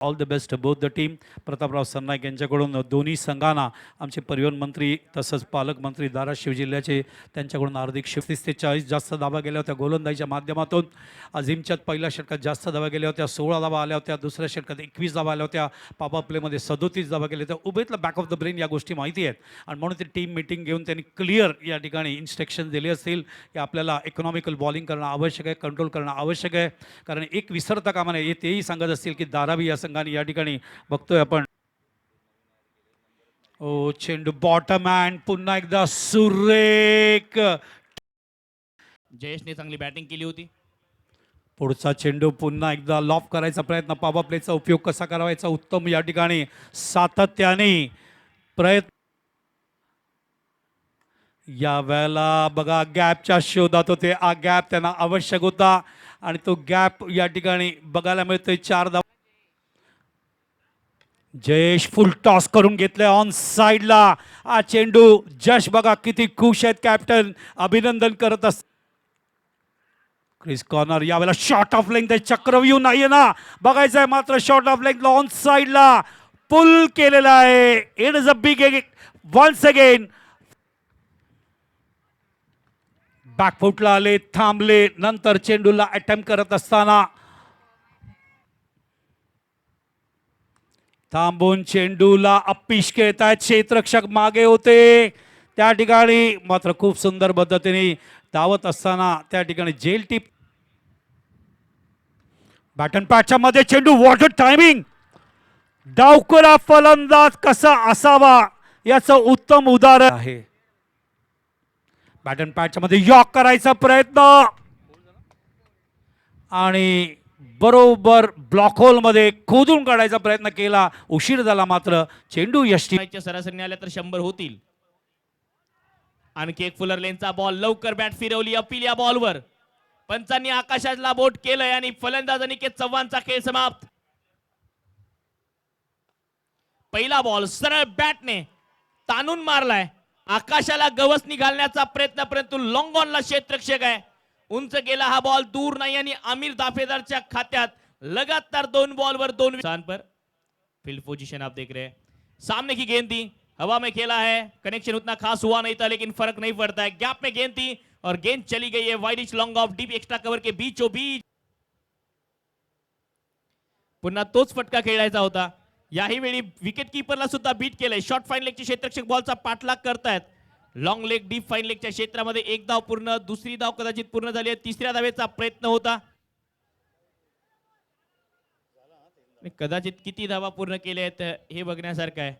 All the best both the team. Prataprao Sarnaik यांच्याकडून दोन्ही संघांना आमचे परिवहन मंत्री तसंच पालकमंत्री धाराशिव जिल्ह्याचे त्यांच्याकडून हार्दिक 36 ते 40 जास्त धावा गेल्या होत्या गोलंदाजीच्या माध्यमातून. अझीमच्यात पहिल्या षटकात जास्त धावा गेल्या होत्या, 16 धावा आल्या होत्या. दुसऱ्या षटकात 21 धावा आल्या होत्या. पॉवर प्लेमध्ये 37 धावा गेल्या होत्या. उभेतला बॅक ऑफ द ब्रेन या गोष्टी माहिती आहेत आणि म्हणून ती टीम मीटिंग घेऊन त्यांनी क्लिअर या ठिकाणी इन्स्ट्रक्शन दिले असतील की आपल्याला इकॉनॉमिकल बॉलिंग करणं आवश्यक आहे, कंट्रोल करणं आवश्यक आहे. कारण एक विसरता कामा नये. तेही सांगत असतील की धारावी या संघाने या ठिकाणी बघतोय आपण. ओ चेंडू बॉटम हँड पुन्हा एकदा सुरेख. जयेशने चांगली बॅटिंग केली होती. पुढचा चेंडू पुन्हा एकदा लॉफ करायचा प्रयत्न. पॉवर प्लेचा उपयोग कसा करावायचा उत्तम या ठिकाणी सातत्याने प्रयत्न. या वेळेला बघा गॅपच्या शोधात होते. हा गॅप त्यांना आवश्यक होता आणि तो गॅप या ठिकाणी बघायला मिळतोय. 4 धावा. जयेश फुल टॉस करून घेतले ऑन साइडला. हा चेंडू जश बघा किती खुश आहेत कॅप्टन, अभिनंदन करत असत. क्रिस कॉर्नर यावेळेला शॉर्ट ऑफ लेंथ. चक्रव्यूह नाहीये ना, बघायचं आहे मात्र शॉर्ट ऑफ लेंथ ऑन साइडला पुल केलेला आहे. It is a big once again. बॅकफुटला आले, थांबले, नंतर चेंडूला अटेम्प्ट करत असताना थांबून चेंडूला अप्पिश खेळतायत. क्षेत्ररक्षक मागे होते त्या ठिकाणी मात्र खूप सुंदर पद्धतीने धावत असताना त्या ठिकाणी जेल टिप. बॅटन पॅचच्या मध्ये चेंडू. Water timing. डावखुरा फलंदाज कसा असावा याचं उत्तम उदाहरण आहे. बॅटन पॅचच्या मध्ये यॉक करायचा प्रयत्न आणि बरोबर ब्लॉक होल मध्ये खोदून काढायचा प्रयत्न केला. उशीर झाला मात्र चेंडू यष्टी. सरासरी आल्या तर 100 होतील. आणखी एक फुलर लेनचा बॉल. लवकर बॅट फिरवली अपील या बॉलवर. पंचांनी आकाशाला बोट केलंय आणि फलंदाज अनिकेत चव्हाणचा खेळ समाप्त. पहिला बॉल सरळ बॅटने ताणून मारलाय. आकाशाला गवस निघालण्याचा प्रयत्न, परंतु लॉंग ऑनला क्षेत्ररक्षक आहे. उंच गेला हा बॉल, दूर नाही आणि आमिर दाफेदारच्या खात्यात लगातार 2 बॉलवर 2 स्थान पर. फील्ड पोजीशन आप देख रहे हैं. सामने की गेंद थी, हवा में खेला है, कनेक्शन उतना खास हुआ नहीं था लेकिन फर्क नहीं पड़ता है. गैप में गेंद थी और गेंद चली गई है widish long off deep extra cover के बीचों बीच. पुन्हा तोच फटका खेळायचा होता. याही वेळी विकेट कीपरला सुद्धा बीट केलंय. शॉर्ट फाईन लेगचे क्षेत्ररक्षक बॉलचा पाठलाग करतायत. लॉंग लेग डीप फाईन लेगच्या क्षेत्रामध्ये एक धाव पूर्ण, दुसरी धाव कदाचित पूर्ण झाली आहे. तिसऱ्या धावेचा प्रयत्न होता. कदाचित किती धावा पूर्ण केल्या आहेत हे बघण्यासारखं आहे.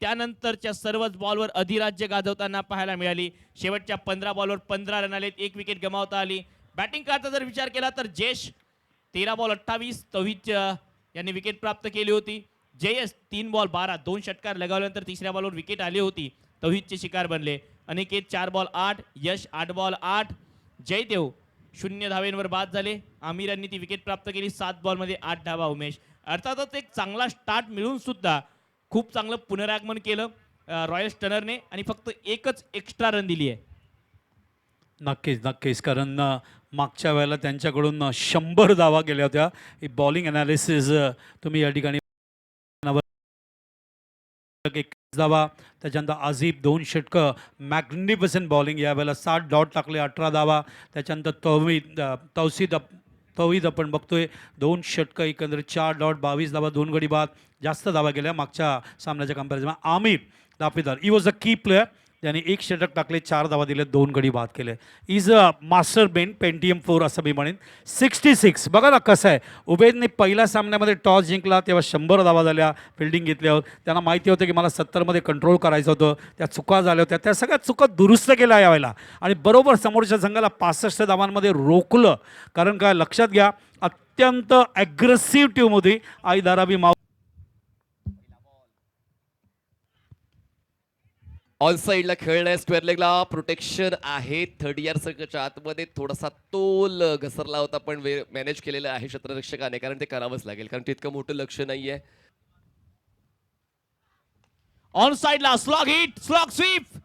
त्यानंतरच्या सर्वच बॉलवर अधिराज्य गाजवताना पाहायला मिळाली. शेवटच्या 15 बॉलवर 15 रन आले, 1 विकेट गमावता आली. बॅटिंग करता जर विचार केला तर जयेश 13 बॉल 28 तौहीद यांनी विकेट प्राप्त केली होती. जयेश 3 बॉल 12 2 षटकार लगावल्यानंतर तिसऱ्या बॉलवर विकेट आली होती. तौहीदचे शिकार बनले. अनिकेत 4 बॉल 8, यश 8 बॉल 8, जयदेव 0 धावेंवर बाद झाले. आमिर यांनी ती विकेट प्राप्त केली. 7 बॉलमध्ये 8 धावा. उमेश अर्थातच एक चांगला स्टार्ट मिळून सुद्धा खूप चांगलं पुनरागमन केलं रॉयल स्टनरने आणि फक्त एकच एक्स्ट्रा रन दिली आहे. नक्कीच नक्कीच, कारण मागच्या वेळेला त्यांच्याकडून 100 धावा गेल्या होत्या. ही बॉलिंग ॲनालिसिस तुम्ही या ठिकाणी 21 धावा. त्याच्यानंतर आझिब 2 षटकं, मॅग्निफिसंट बॉलिंग. यावेळेला 7 डॉट टाकले, 18 धावा. त्याच्यानंतर तौहीद आपण बघतोय 2 षटकं, एकंदरीत 4 डॉट 22 धावा, 2 गडी बाद. जास्त धावा गेल्या मागच्या सामन्याच्या comparison. Aamir Dafedar he was a key player. त्यांनी 1 षटक टाकले, 4 धावा दिले, 2 गडी बाद केले. Is a master Ben Pentium 4 असं मी म्हणेन. 66 बघा ना कसं आहे. उबेदने पहिल्या सामन्यामध्ये टॉस जिंकला तेव्हा 100 धावा झाल्या फिल्डिंग घेतल्यावर. त्यांना माहिती होतं की मला 70मध्ये कंट्रोल करायचं होतं. त्या चुका झाल्या होत्या, त्या सगळ्या चुका दुरुस्त केल्या यावेळेला आणि बरोबर समोरच्या संघाला 65 धावांमध्ये रोखलं. कारण काय लक्षात घ्या, अत्यंत ॲग्रेसिव्ह टीम होती आई धारावी. ऑन साइडला खेळलाय. स्क्वेअर लेगला प्रोटेक्शन आहे. 30 सर्कलच्या आतमध्ये थोडासा तोल घसरला होता पण मॅनेज केलेलं आहे क्षेत्ररक्षकाने, कारण ते करावंच लागेल कारण तितकं मोठं लक्ष नाहीये. ऑन साइडला स्लॉग हिट, स्लॉग स्वीप,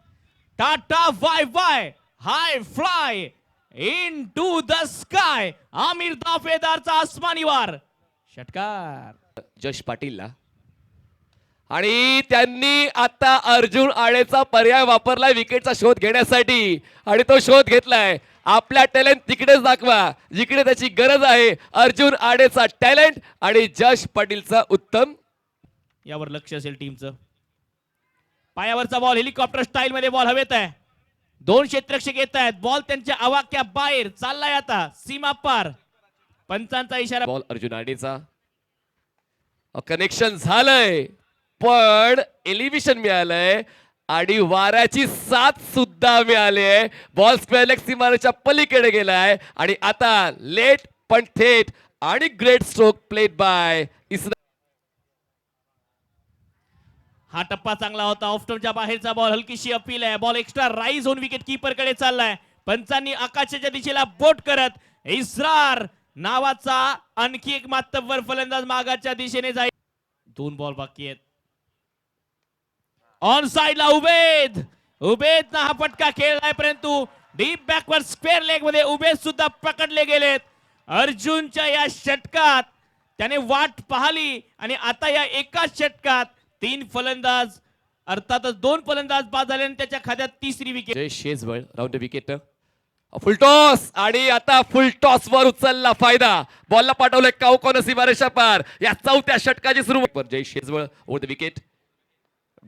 टाटा वाय वाय, high fly into the sky. Aamir दाफेदारचा आसमानी वार. षटकार जश पाटीलला आणि त्यांनी आता अर्जुन आळेचा पर्याय वापरलाय विकेटचा शोध घेण्यासाठी आणि तो शोध घेतलाय. आपल्या टॅलेंट तिकडेच दाखवा जिकडे त्याची गरज आहे. अर्जुन आडेचा टॅलेंट आणि जश पाटीलचा उत्तम. यावर लक्ष असेल टीमचं. पायावरचा बॉल हेलिकॉप्टर स्टाईल मध्ये बॉल हवेत आहे. दोन क्षेत्ररक्षक येत आहेत. बॉल त्यांच्या आवाक्या बाहेर चाललाय आता सीमा पार. पंचांचा इशारा. बॉल अर्जुन आडेचा कनेक्शन झालंय पण एलिव्हेशन मिळालंय आणि वाऱ्याची साथ सुद्धा मिळाली आहे. बॉल स्क्वेअर लेग सीमारेषेच्या पलीकडे गेलाय आणि आता लेट पण थेट आणि ग्रेट स्ट्रोक प्लेड बाय इस्रा. हा टप्पा चांगला होता. ऑफस्टॉपच्या बाहेरचा बॉल हलकीशी अपील आहे. बॉल एक्स्ट्रा राईज होऊन विकेट कीपर कडे चाललाय. पंचांनी आकाशाच्या दिशेला बोट करत इस्रार नावाचा आणखी एक मातब्बर फलंदाज मागाच्या दिशेने जाईल. दोन बॉल बाकी आहेत. ऑन साइडला उबेद ना हा फटका खेळलाय परंतु डीप बॅकवर्ड स्क्वेअर लेग मध्ये उबेद सुद्धा पकडले गेलेत. अर्जुनच्या या षटकात त्याने वाट पाहिली आणि आता या एकाच षटकात तीन फलंदाज अर्थातच दोन फलंदाज बाद झाले आणि त्याच्या खात्यात तिसरी wicket. Jay Shejwal round wicket full toss आणि आता फुल टॉस वर उचलला फायदा. बॉलला पाठवले काउकॉन सीमारेषा पार. या चौथ्या षटकाची सुरुवात. Jay Shejwal over the wicket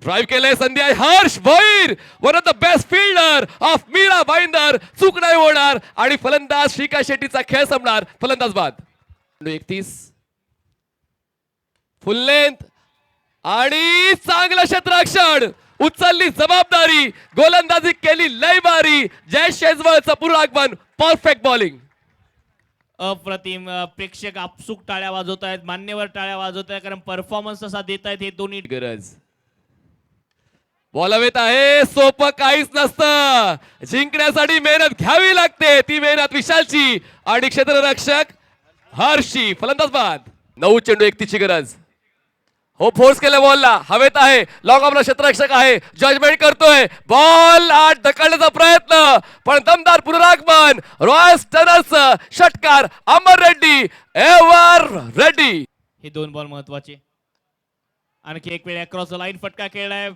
drive केलंय. संधी आहे. Harsh Bhair one of the best fielder of Mira Bhayandar चूक नाही होणार आणि फलंदाज श्रीकांत शेट्टीचा खेळ संपणार. फलंदाज बाद. 31 फुल लेंथ आणि चांगलं क्षेत्ररक्षण उचलली जबाबदारी. गोलंदाजी केली लय भारी. जय शेजवळचं पुनरागमन. Perfect bowling. अप्रतिम. प्रेक्षक आपसुक टाळ्या वाजवत आहेत. मान्यवर टाळ्या वाजवत आहेत कारण परफॉर्मन्स असा देत आहेत हे दोन्ही. गरज बॉल हवेत आहे. सोपं काहीच नसतं. जिंकण्यासाठी मेहनत घ्यावी लागते. ती मेहनत विशालची आणि क्षेत्ररक्षक हर्षी. फलंदाज बाद. 9 चेंडू 31 ची गरज. हो फोर्स केलं बॉलला. हवेत आहे. लॉंग ऑफला क्षेत्ररक्षक आहे. जजमेंट करतोय. बॉल आत ढकलण्याचा प्रयत्न पण दमदार पुनरागमन. रॉयल स्टनर्स षटकार अमर रेड्डी एव्हर रेड्डी. हे दोन बॉल महत्वाचे. आणखी एक वेळ अक्रॉस द लाईन फटका खेळलाय.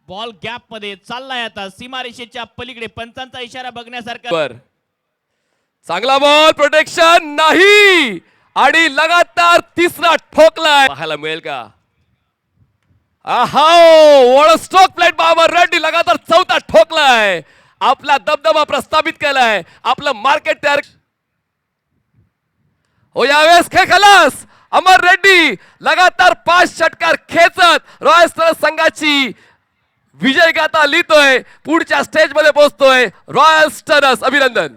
बॉल गॅप मध्ये चाललाय आता सीमारेषेच्या पलीकडे. पंचांचा इशारा बघण्यासारखा. बर चांगला बॉल. प्रोटेक्शन नाही आणि लगातार तिसरा ठोकलाय. पाहायला मिळेल का? आहा स्ट्रोक प्लेट बाबर रेड्डी लगातार चौथा ठोकलाय. आपला दबदबा प्रस्थापित केलाय. आपलं मार्केट तयार. हो यावेळेस खेळ खलास. अमर रेड्डी लगातार 5 षटकार खेचत रॉयल स्टर्स संघाची विजय गाथा लिहितोय. पुढच्या स्टेज मध्ये पोहोचतोय रॉयल स्टर्स. अभिनंदन.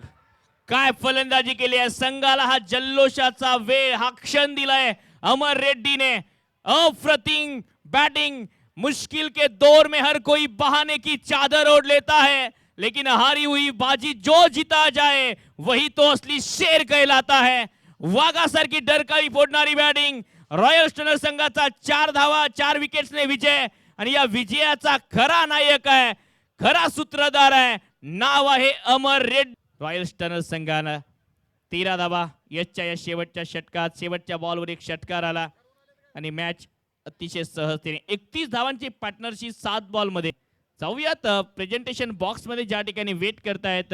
काय फलंदाजी केली आहे. संघाला हा जल्लोषाचा वेळ हा क्षण दिलाय अमर रेड्डीने. अप्रतिम बैटिंग. मुश्किल के दौर में हर कोई बहाने की चादर ओढ़ लेता है लेकिन हारी हुई बाजी जो जीता जाए वही तो असली शेर कहलाता है. वाघासारखी डरकाळी फोडणारी बॅटिंग. रॉयल स्टनर्स संघाचा 4 धावा 4 विकेट्सने विजय आणि या विजयाचा खरा नायक आहे. खरा सूत्रधार आहे. नाव आहे अमर रेड्डी. रॉयल स्टनर्स संघानं 13 धावा यशच्या या शेवटच्या षटकात. शेवटच्या बॉलवर एक षटकार आला आणि मॅच अतिशय सहजतेने 31 धावांची पार्टनरशिप 7 बॉल मध्ये. जाऊयात प्रेझेंटेशन बॉक्स मध्ये ज्या ठिकाणी वेट करतायत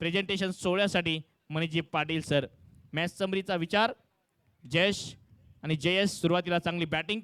प्रेझेंटेशन सोहळ्यासाठी मनीजी पाटील सर. मॅच समरीचा विचार. जयेश आणि जयेश सुरुवातीला चांगली बॅटिंग